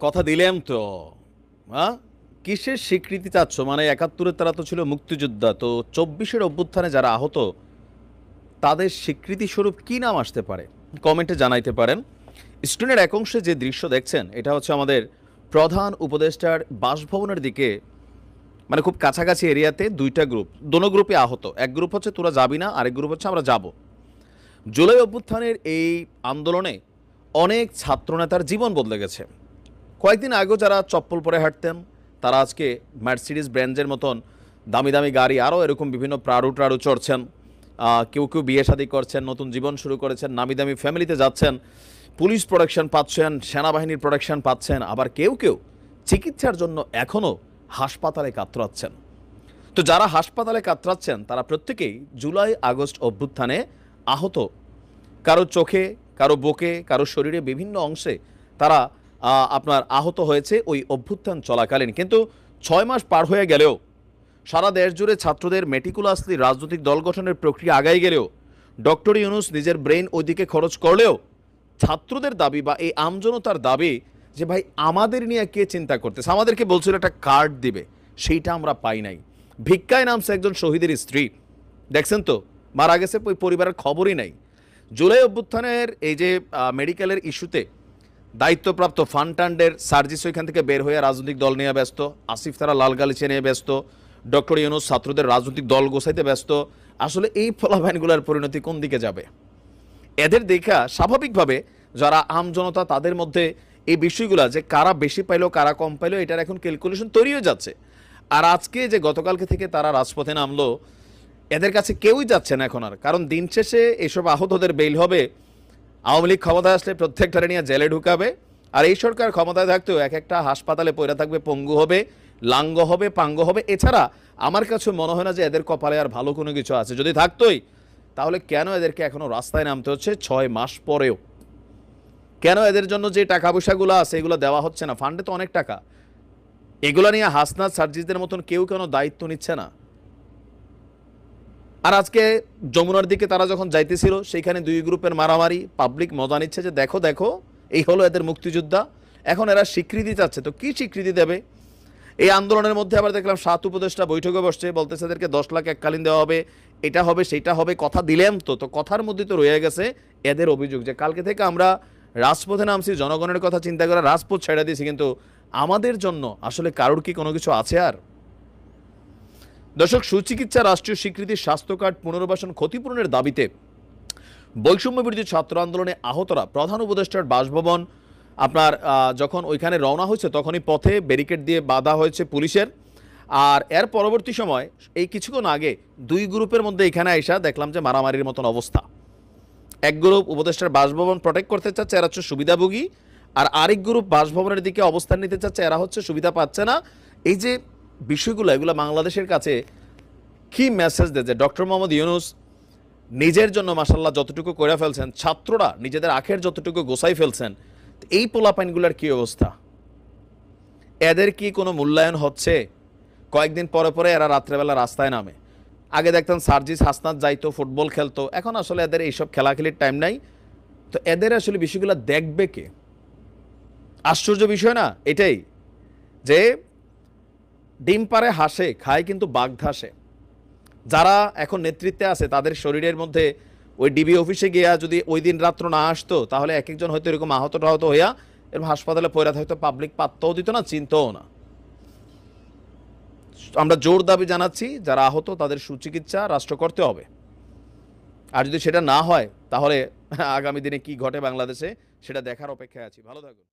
কথা দিলাম তো। হ্যাঁ, কিসের স্বীকৃতি চাচ্ছ? মানে ৭১-এর তারা তো ছিল মুক্তিযোদ্ধা, তো ২৪-এর অভ্যুত্থানে যারা আহত তাদের স্বীকৃতি স্বরূপ কি নাম আসতে পারে? কমেন্টে জানাইতে পারেন। স্ক্রিনের এক অংশে যে দৃশ্য দেখছেন এটা হচ্ছে আমাদের প্রধান উপদেষ্টার বাসভবনের দিকে, মানে খুব কাছাকাছি এরিয়াতে দুইটা গ্রুপ, দোনো গ্রুপে আহত। এক গ্রুপ হচ্ছে তোরা যাবি না, আরেক গ্রুপ হচ্ছে আমরা যাব। জুলাই অভ্যুত্থানের এই আন্দোলনে অনেক ছাত্রনেতার জীবন বদলে গেছে। কয়েকদিন আগেও যারা চপ্পল পরে হাঁটতেন তারা আজকে মার্সিডিজ ব্র্যান্ডের মতন দামি দামি গাড়ি, আরও এরকম বিভিন্ন প্রাড়ু চড়ছেন। কেউ কেউ বিয়ে শাদী করছেন, নতুন জীবন শুরু করেছেন, নামি দামি ফ্যামিলিতে যাচ্ছেন, পুলিশ প্রোটেকশন পাচ্ছেন, সেনাবাহিনীর প্রোটেকশন পাচ্ছেন, আবার কেউ কেউ চিকিৎসার জন্য এখনও হাসপাতালে কাতরাচ্ছেন। তো যারা হাসপাতালে কাতরাচ্ছেন তারা প্রত্যেকেই জুলাই আগস্ট অভ্যুত্থানে আহত। কারো চোখে, কারো বুকে, কারো শরীরে বিভিন্ন অংশে তারা আপনার আহত হয়েছে ওই অভ্যুত্থান চলাকালীন। কিন্তু ৬ মাস পার হয়ে গেলেও, সারা দেশ জুড়ে ছাত্রদের মেটিকুলাসলি রাজনৈতিক দল গঠনের প্রক্রিয়া আগাই গেলেও, ডক্টর ইউনূস নিজের ব্রেইন ওইদিকে খরচ করলেও ছাত্রদের দাবি বা এই আমজনতার দাবি যে ভাই আমাদের নিয়ে কে চিন্তা করতেছে, আমাদেরকে বলছিল একটা কার্ড দিবে, সেইটা আমরা পাই নাই। ভিক্ষায় নামছে একজন শহীদের স্ত্রী, দেখছেন তো, মারা গেছে, ওই পরিবারের খবরই নাই। জুলাই অভ্যুত্থানের এই যে মেডিকেলের ইস্যুতে দায়িত্বপ্রাপ্ত ফান্টান্ডের সার্জিস ওইখান থেকে বের হয়ে রাজনৈতিক দল নিয়ে ব্যস্ত, আসিফ তারা লাল গালিচে নিয়ে ব্যস্ত, ডক্টর ইউনূস ছাত্রদের রাজনৈতিক দল গোছাইতে ব্যস্ত। আসলে এই ফলাফাইনগুলোর পরিণতি কোন দিকে যাবে? এদের দেখা স্বাভাবিকভাবে যারা আমজনতা তাদের মধ্যে এই বিষয়গুলো যে কারা বেশি পাইলো কারা কম পাইলো এটার এখন ক্যালকুলেশন তৈরি হয়ে যাচ্ছে। আর আজকে যে গতকালকে থেকে তারা রাজপথে নামলো, এদের কাছে কেউই যাচ্ছে না এখন আর, কারণ দিন শেষে এসব আহতদের বেইল হবে। আওয়ামী লীগ ক্ষমতায় আসলে প্রত্যেকটারে নিয়ে জেলে ঢুকাবে, আর এই সরকার ক্ষমতায় থাকতেও এক একটা হাসপাতালে পড়ে থাকবে, পঙ্গু হবে, লাঙ্গ হবে, পাঙ্গ হবে। এছাড়া আমার কাছে মনে হয় না যে এদের কপালে আর ভালো কোনো কিছু আছে। যদি থাকতোই তাহলে কেন এদেরকে এখনো রাস্তায় নামতে হচ্ছে ৬ মাস পরেও? কেন এদের জন্য যে টাকা পয়সাগুলো আছে এগুলো দেওয়া হচ্ছে না? ফান্ডে তো অনেক টাকা, এগুলো নিয়ে হাসনাত সার্জিসদের মতন কেউ কেন দায়িত্ব নিচ্ছে না? আর আজকে যমুনার দিকে তারা যখন যাইতেছিল সেইখানে দুই গ্রুপের মারামারি, পাবলিক মজা নিচ্ছে যে দেখো দেখো এই হলো এদের মুক্তিযোদ্ধা। এখন এরা স্বীকৃতি চাচ্ছে, তো কি স্বীকৃতি দেবে? এই আন্দোলনের মধ্যে আবার দেখলাম ৭ উপদেষ্টা বৈঠকে বসছে, বলতেছে এদেরকে ১০ লাখ এককালীন দেওয়া হবে, এটা হবে সেটা হবে, কথা দিলাম তো। তো কথার মধ্যে তো রয়ে গেছে এদের অভিযোগ যে কালকে থেকে আমরা রাজপথে নামছি, জনগণের কথা চিন্তা করে রাজপথ ছেড়ে দিয়েছি, কিন্তু আমাদের জন্য আসলে কারোর কি কোনো কিছু আছে আর? দর্শক, সুচিকিৎসা রাষ্ট্রীয় স্বীকৃতির স্বাস্থ্য কার্ড পুনর্বাসন ক্ষতিপূরণের দাবিতে বৈষম্য বিরোধী ছাত্র আন্দোলনে আহতরা প্রধান উপদেষ্টার বাসভবন আপনার যখন ওইখানে রওনা হয়েছে তখনই পথে ব্যারিকেড দিয়ে বাধা হয়েছে পুলিশের। আর এর পরবর্তী সময় এই কিছুক্ষণ আগে দুই গ্রুপের মধ্যে এখানে আইসা দেখলাম যে মারামারির মতন অবস্থা। এক গ্রুপ উপদেষ্টার বাসভবন প্রোটেক্ট করতে চাচ্ছে, এরা হচ্ছে সুবিধাভোগী, আর আরেক গ্রুপ বাসভবনের দিকে অবস্থান নিতে চাচ্ছে, এরা হচ্ছে সুবিধা পাচ্ছে না। এই যে বিষয়গুলো, এগুলো বাংলাদেশের কাছে কি মেসেজ দেয় যে ডক্টর মোহাম্মদ ইউনূস নিজের জন্য মাশাল্লাহ যতটুকু করে ফেলছেন, ছাত্ররা নিজেদের আখের যতটুকু গোছাই ফেলছেন, এই পোলাপাইনগুলোর কি অবস্থা? এদের কি কোনো মূল্যায়ন হচ্ছে? কয়েকদিন পরে পরে এরা রাত্রেবেলা রাস্তায় নামে। আগে দেখতেন সার্জিস হাসনাত যাইতো, ফুটবল খেলতো, এখন আসলে এদের এইসব খেলাখেলির টাইম নাই। তো এদের আসলে বিষয়গুলো দেখবে কে? আশ্চর্য বিষয় না এটাই যে ডিম পারে হাসে, খায় কিন্তু বাঘ ধাসে। যারা এখন নেতৃত্বে আছে তাদের শরীরের মধ্যে ওই ডিবি অফিসে গিয়া যদি ওই দিন রাত্র না আসতো তাহলে এক একজন হয়তো এরকম আহত হইয়া এরকম হাসপাতালে পড়ে থাকতো, পাবলিক পাত্তাও দিত না, চিনতও না। আমরা জোর দাবি জানাচ্ছি যারা আহত তাদের সুচিকিৎসা রাষ্ট্র করতে হবে। আর যদি সেটা না হয় তাহলে আগামী দিনে কি ঘটে বাংলাদেশে সেটা দেখার অপেক্ষায় আছি। ভালো থাকুন।